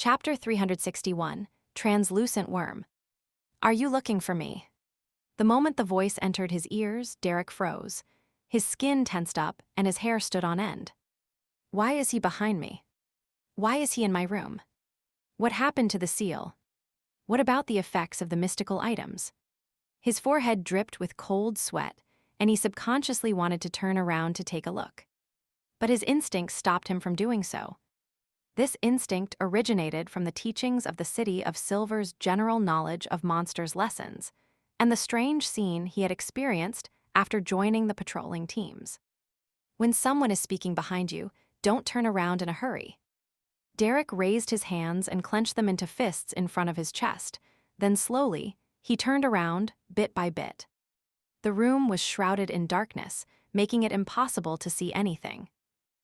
Chapter 361, Translucent Worm. Are you looking for me? The moment the voice entered his ears, Derek froze. His skin tensed up, and his hair stood on end. Why is he behind me? Why is he in my room? What happened to the seal? What about the effects of the mystical items? His forehead dripped with cold sweat, and he subconsciously wanted to turn around to take a look. But his instincts stopped him from doing so. This instinct originated from the teachings of the City of Silver's general knowledge of monsters' lessons, and the strange scene he had experienced after joining the patrolling teams. When someone is speaking behind you, don't turn around in a hurry. Derek raised his hands and clenched them into fists in front of his chest. Then slowly, he turned around, bit by bit. The room was shrouded in darkness, making it impossible to see anything.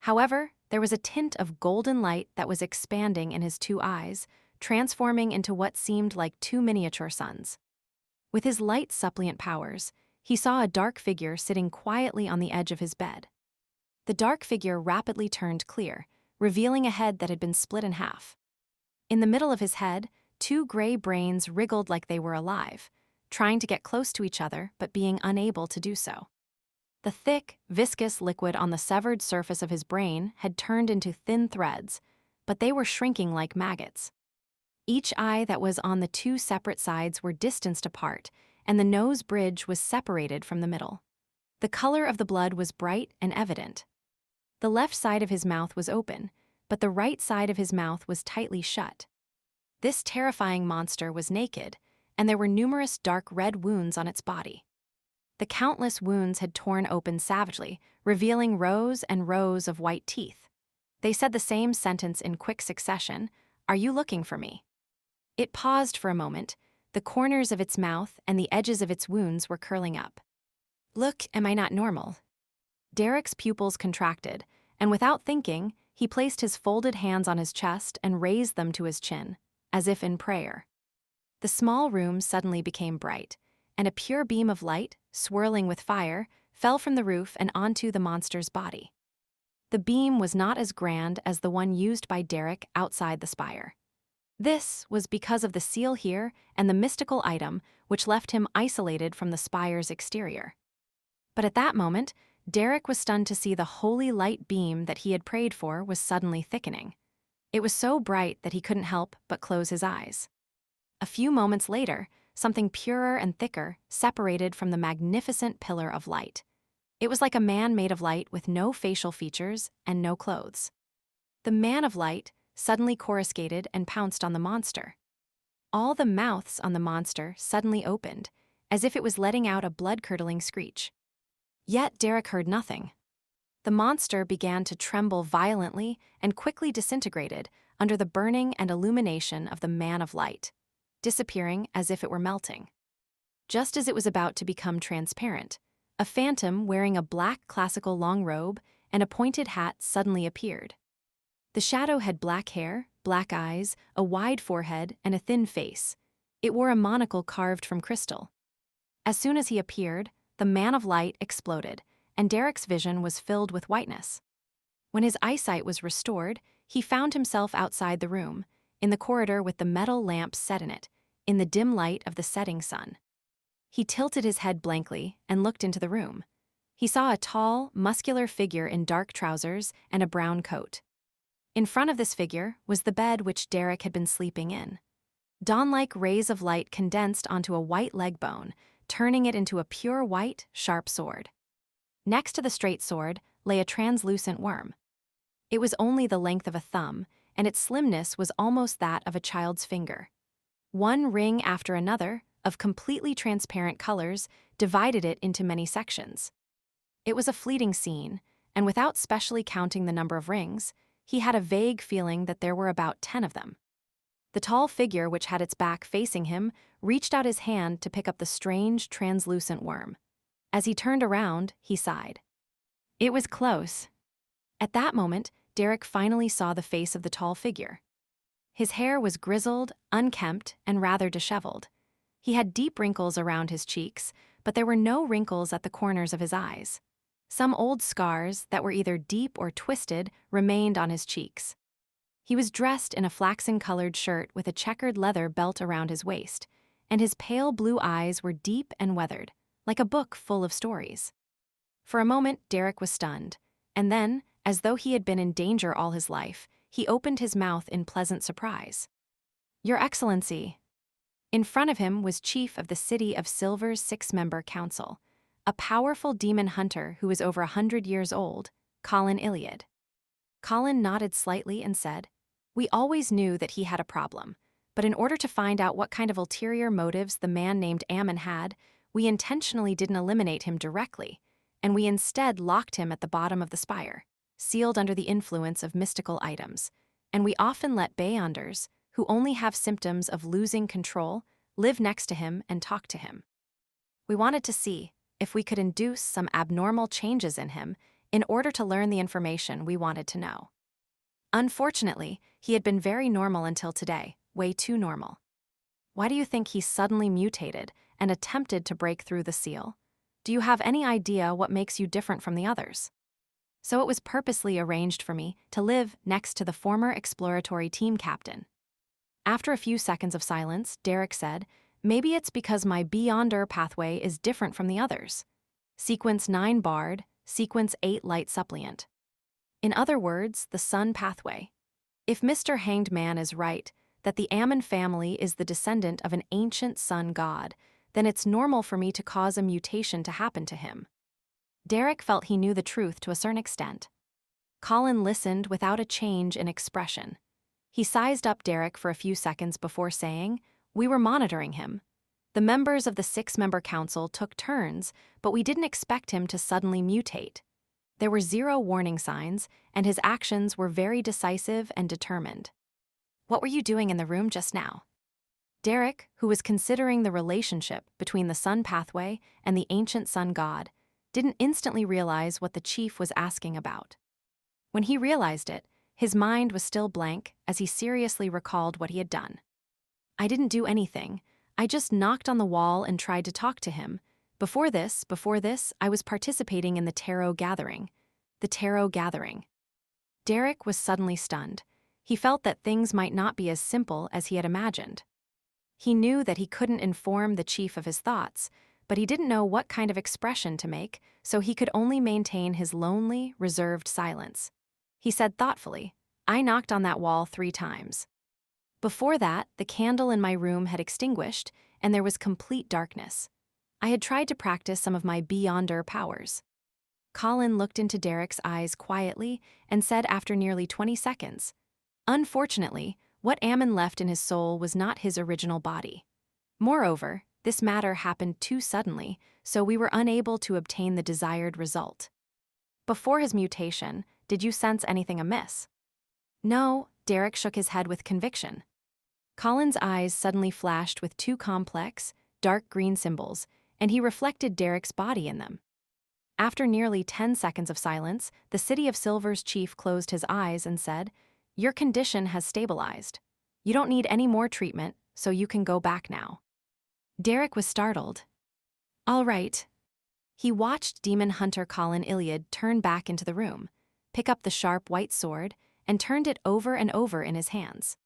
However, there was a tint of golden light that was expanding in his two eyes, transforming into what seemed like two miniature suns. With his light suppliant powers, he saw a dark figure sitting quietly on the edge of his bed. The dark figure rapidly turned clear, revealing a head that had been split in half. In the middle of his head, two gray brains wriggled like they were alive, trying to get close to each other but being unable to do so. The thick, viscous liquid on the severed surface of his brain had turned into thin threads, but they were shrinking like maggots. Each eye that was on the two separate sides were distanced apart, and the nose bridge was separated from the middle. The color of the blood was bright and evident. The left side of his mouth was open, but the right side of his mouth was tightly shut. This terrifying monster was naked, and there were numerous dark red wounds on its body. The countless wounds had torn open savagely, revealing rows and rows of white teeth. They said the same sentence in quick succession, "Are you looking for me?" It paused for a moment. The corners of its mouth and the edges of its wounds were curling up. Look, am I not normal? Derek's pupils contracted, and without thinking, he placed his folded hands on his chest and raised them to his chin, as if in prayer. The small room suddenly became bright, and a pure beam of light, swirling with fire, fell from the roof and onto the monster's body. The beam was not as grand as the one used by Derek outside the spire. This was because of the seal here and the mystical item which left him isolated from the spire's exterior. But at that moment, Derek was stunned to see the holy light beam that he had prayed for was suddenly thickening. It was so bright that he couldn't help but close his eyes. A few moments later, something purer and thicker separated from the magnificent pillar of light. It was like a man made of light with no facial features and no clothes. The man of light suddenly coruscated and pounced on the monster. All the mouths on the monster suddenly opened, as if it was letting out a blood-curdling screech. Yet Derek heard nothing. The monster began to tremble violently and quickly disintegrated under the burning and illumination of the man of light, disappearing as if it were melting. Just as it was about to become transparent, a phantom wearing a black classical long robe and a pointed hat suddenly appeared. The shadow had black hair, black eyes, a wide forehead, and a thin face. It wore a monocle carved from crystal. As soon as he appeared, the man of light exploded, and Derek's vision was filled with whiteness. When his eyesight was restored, he found himself outside the room, in the corridor with the metal lamp set in it, in the dim light of the setting sun. He tilted his head blankly and looked into the room. He saw a tall, muscular figure in dark trousers and a brown coat. In front of this figure was the bed which Derek had been sleeping in. Dawn-like rays of light condensed onto a white leg bone, turning it into a pure white, sharp sword. Next to the straight sword lay a translucent worm. It was only the length of a thumb, and its slimness was almost that of a child's finger. One ring after another, of completely transparent colors, divided it into many sections. It was a fleeting scene, and without specially counting the number of rings, he had a vague feeling that there were about 10 of them. The tall figure which had its back facing him reached out his hand to pick up the strange, translucent worm. As he turned around, he sighed. It was close. At that moment, Derek finally saw the face of the tall figure. His hair was grizzled, unkempt, and rather disheveled. He had deep wrinkles around his cheeks, but there were no wrinkles at the corners of his eyes. Some old scars that were either deep or twisted remained on his cheeks. He was dressed in a flaxen-colored shirt with a checkered leather belt around his waist, and his pale blue eyes were deep and weathered, like a book full of stories. For a moment, Derek was stunned, and then, as though he had been in danger all his life, he opened his mouth in pleasant surprise. "Your Excellency." In front of him was Chief of the City of Silver's 6-member council, a powerful demon hunter who was over 100 years old, Colin Iliad. Colin nodded slightly and said, "We always knew that he had a problem, but in order to find out what kind of ulterior motives the man named Ammon had, we intentionally didn't eliminate him directly, and we instead locked him at the bottom of the spire, sealed under the influence of mystical items, and we often let Beyonders, who only have symptoms of losing control, live next to him and talk to him. We wanted to see if we could induce some abnormal changes in him in order to learn the information we wanted to know. Unfortunately, he had been very normal until today, way too normal. Why do you think he suddenly mutated and attempted to break through the seal? Do you have any idea what makes you different from the others?" So it was purposely arranged for me to live next to the former exploratory team captain. After a few seconds of silence, Derek said, "Maybe it's because my Beyonder pathway is different from the others. Sequence 9 Bard, Sequence 8 Light Suppliant. In other words, the Sun pathway. If Mr. Hanged Man is right, that the Ammon family is the descendant of an ancient sun god, then it's normal for me to cause a mutation to happen to him." Derek felt he knew the truth to a certain extent. Colin listened without a change in expression. He sized up Derek for a few seconds before saying, "We were monitoring him. The members of the 6-member council took turns, but we didn't expect him to suddenly mutate. There were 0 warning signs, and his actions were very decisive and determined." "What were you doing in the room just now?" Derek, who was considering the relationship between the sun pathway and the ancient sun god, didn't instantly realize what the chief was asking about. When he realized it, his mind was still blank as he seriously recalled what he had done. "I didn't do anything. I just knocked on the wall and tried to talk to him. Before this, I was participating in the tarot gathering." The tarot gathering. Derek was suddenly stunned. He felt that things might not be as simple as he had imagined. He knew that he couldn't inform the chief of his thoughts, but he didn't know what kind of expression to make, so he could only maintain his lonely, reserved silence. He said thoughtfully, "I knocked on that wall 3 times. Before that, the candle in my room had extinguished, and there was complete darkness. I had tried to practice some of my Beyonder powers." Colin looked into Derek's eyes quietly and said after nearly 20 seconds, "Unfortunately, what Ammon left in his soul was not his original body. Moreover, this matter happened too suddenly, so we were unable to obtain the desired result." "Before his mutation, did you sense anything amiss?" "No," Derek shook his head with conviction. Colin's eyes suddenly flashed with 2 complex, dark green symbols, and he reflected Derek's body in them. After nearly 10 seconds of silence, the City of Silver's chief closed his eyes and said, "Your condition has stabilized. You don't need any more treatment, so you can go back now." Derek was startled. "All right." He watched demon hunter Colin Iliad turn back into the room, pick up the sharp white sword, and turned it over and over in his hands.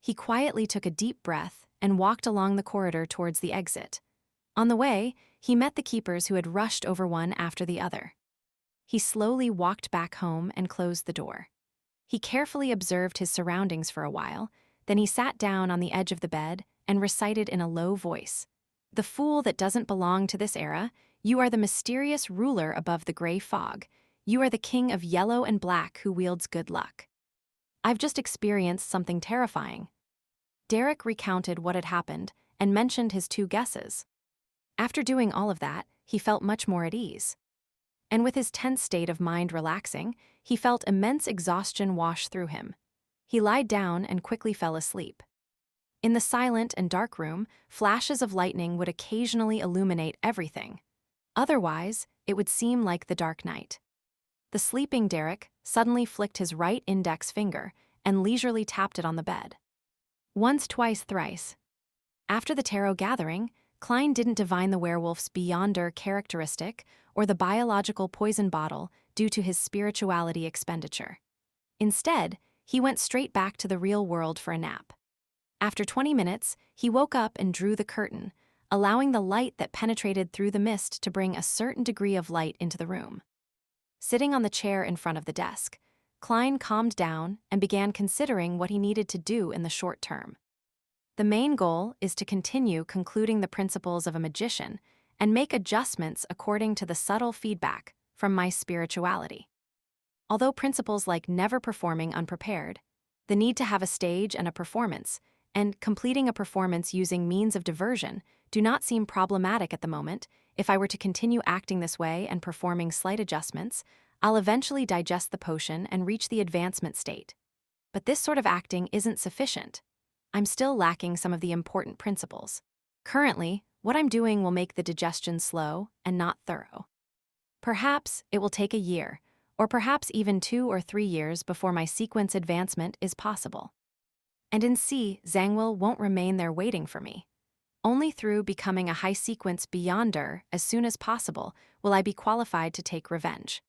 He quietly took a deep breath and walked along the corridor towards the exit. On the way, he met the keepers who had rushed over one after the other. He slowly walked back home and closed the door. He carefully observed his surroundings for a while, then he sat down on the edge of the bed and recited in a low voice, "The fool that doesn't belong to this era, you are the mysterious ruler above the gray fog. You are the king of yellow and black who wields good luck. I've just experienced something terrifying." Derek recounted what had happened and mentioned his 2 guesses. After doing all of that, he felt much more at ease. And with his tense state of mind relaxing, he felt immense exhaustion wash through him. He lied down and quickly fell asleep. In the silent and dark room, flashes of lightning would occasionally illuminate everything. Otherwise, it would seem like the dark night. The sleeping Derek suddenly flicked his right index finger and leisurely tapped it on the bed. Once, twice, thrice. After the tarot gathering, Klein didn't divine the werewolf's Beyonder characteristic or the biological poison bottle due to his spirituality expenditure. Instead, he went straight back to the real world for a nap. After 20 minutes, he woke up and drew the curtain, allowing the light that penetrated through the mist to bring a certain degree of light into the room. Sitting on the chair in front of the desk, Klein calmed down and began considering what he needed to do in the short term. The main goal is to continue concluding the principles of a magician and make adjustments according to the subtle feedback from my spirituality. Although principles like never performing unprepared, the need to have a stage and a performance, and completing a performance using means of diversion do not seem problematic at the moment, if I were to continue acting this way and performing slight adjustments, I'll eventually digest the potion and reach the advancement state. But this sort of acting isn't sufficient. I'm still lacking some of the important principles. Currently, what I'm doing will make the digestion slow and not thorough. Perhaps it will take a year, or perhaps even 2 or 3 years before my sequence advancement is possible. And in C, Zhangwil won't remain there waiting for me. Only through becoming a high sequence beyonder as soon as possible will I be qualified to take revenge.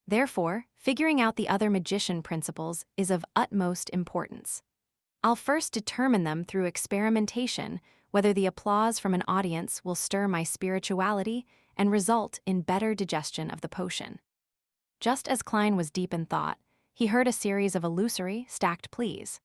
Therefore, figuring out the other magician principles is of utmost importance. I'll first determine them through experimentation whether the applause from an audience will stir my spirituality and result in better digestion of the potion. Just as Klein was deep in thought, he heard a series of illusory, stacked pleas.